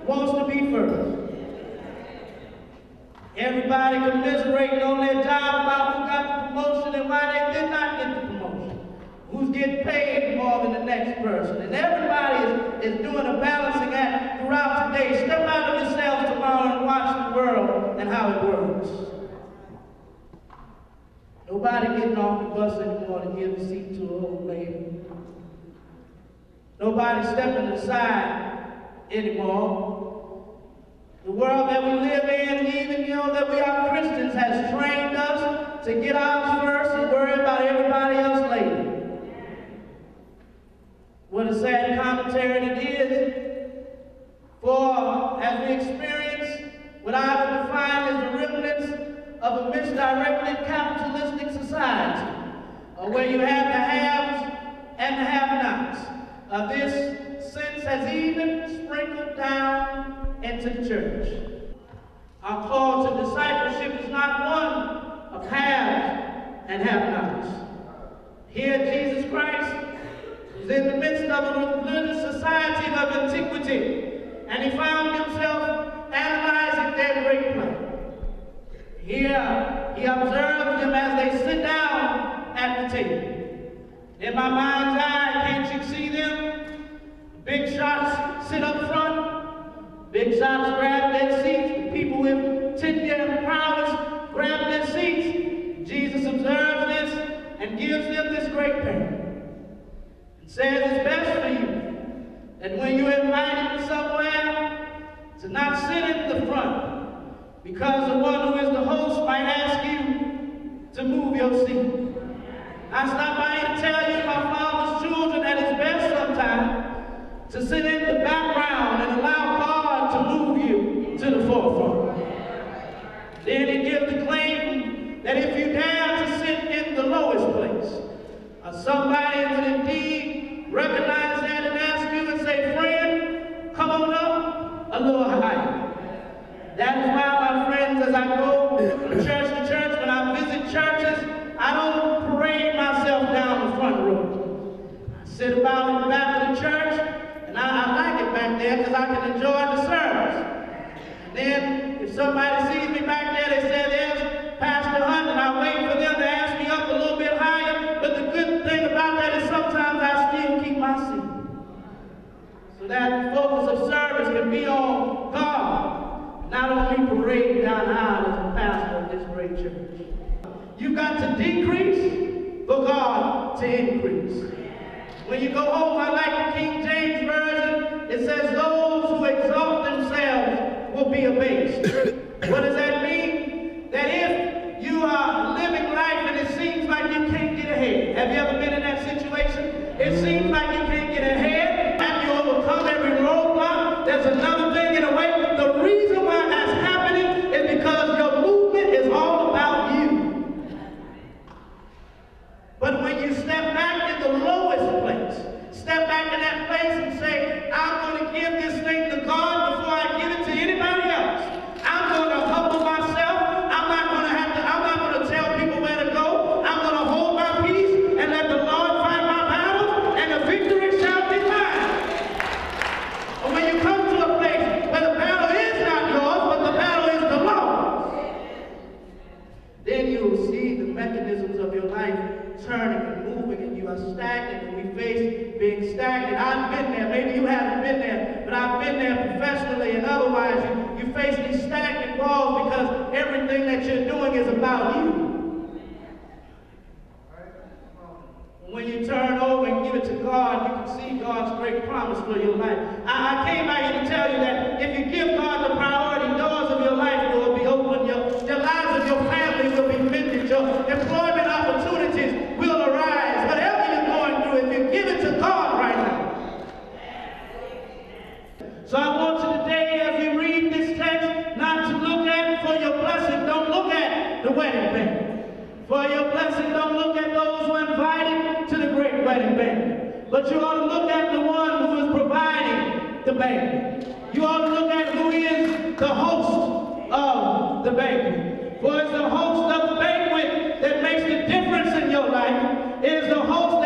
wants to be first. Everybody commiserating on their job about who got the promotion and why they did not get the promotion. Who's getting paid more than the next person. And everybody is doing a balancing act throughout the day. Step out of yourselves tomorrow and watch the world and how it works. Nobody getting off the bus anymore to give a seat to an old lady. Nobody stepping aside anymore. The world that we live in, even that we are Christians, has trained us to get ours first and worry about everybody else later. What a sad commentary it is. For as we experience what I would define as the remnants of a misdirected capitalistic society, where you have the haves and the have-nots. This sense has even sprinkled down into the church. Our call to discipleship is not one of haves and have-nots. Here, Jesus Christ was in the midst of a religious society of antiquity, and he found himself analyzing their great plight. Here, he observes them as they sit down at the table. In my mind's eye, can't you see them? Big shots sit up front. Big shots grab their seats. People with 10-year prowess grab their seats. Jesus observes this and gives them this great parable. It says it's best for you that when you're invited somewhere to not sit in the front, because the one who is the host might ask you to move your seat. I stop by here to tell you, my Father's children, that it's best sometimes to sit in the background and allow God to move you to the forefront. Then he gives the claim that if you dare to sit in the lowest place, somebody would indeed recognize that and ask you and say, friend, come on up a little higher. That is why, my friends, as I go from church to church, when I visit churches, I don't parade myself down the front row. I sit about in the back of the church, and I like it back there because I can enjoy the service. And then, if somebody sees me back there, they say, there's Pastor Hunt, and I wait for them to ask me up a little bit higher. But the good thing about that is sometimes I still keep my seat, so that the focus of service can be on God, not on me parading down the aisle as the pastor of this great church. You've got to decrease for God to increase. When you go home, I like the King James Version. It says, those who exalt themselves will be abased. What does that mean? That if you are living life and it seems like you can't get ahead. Have you ever been in that situation? It seems like you can't get ahead. After you overcome every roadblock, there's another thing in a way. The reason why that's happening is because your movement is all about you. But when you step back in the lowest place, step back in that place and say, I'm going to give this thing to God before I give it to anybody else. I'm going to humble myself. I'm not going to tell people where to go. I'm going to hold my peace and let the Lord fight my battles, and the victory shall be mine. But when you come to a place where the battle is not yours, but the battle is the Lord's, then you will see the mechanisms of your life turning and moving, and you are stagnant, and we face being stagnant. I've been there. Maybe you haven't been there, but I've been there professionally and otherwise. You face these stagnant walls because everything that you're doing is about you. When you turn over and give it to God, you can see God's great promise for your life. I came out here to tell you that if you give God the priority, doors of your life will be open. Your lives of your family will be mended. Your employment opportunities will arise. Whatever you're going through, if you give it to God right now. So I want you today, as you read this text, not to look at for your blessing. Don't look at the wedding band. For your blessing, don't look at those who are invited to the great wedding banquet. But you ought to look at the one who is providing the banquet. You ought to look at who is the host of the banquet. For it's the host of the banquet that makes the difference in your life. It is the host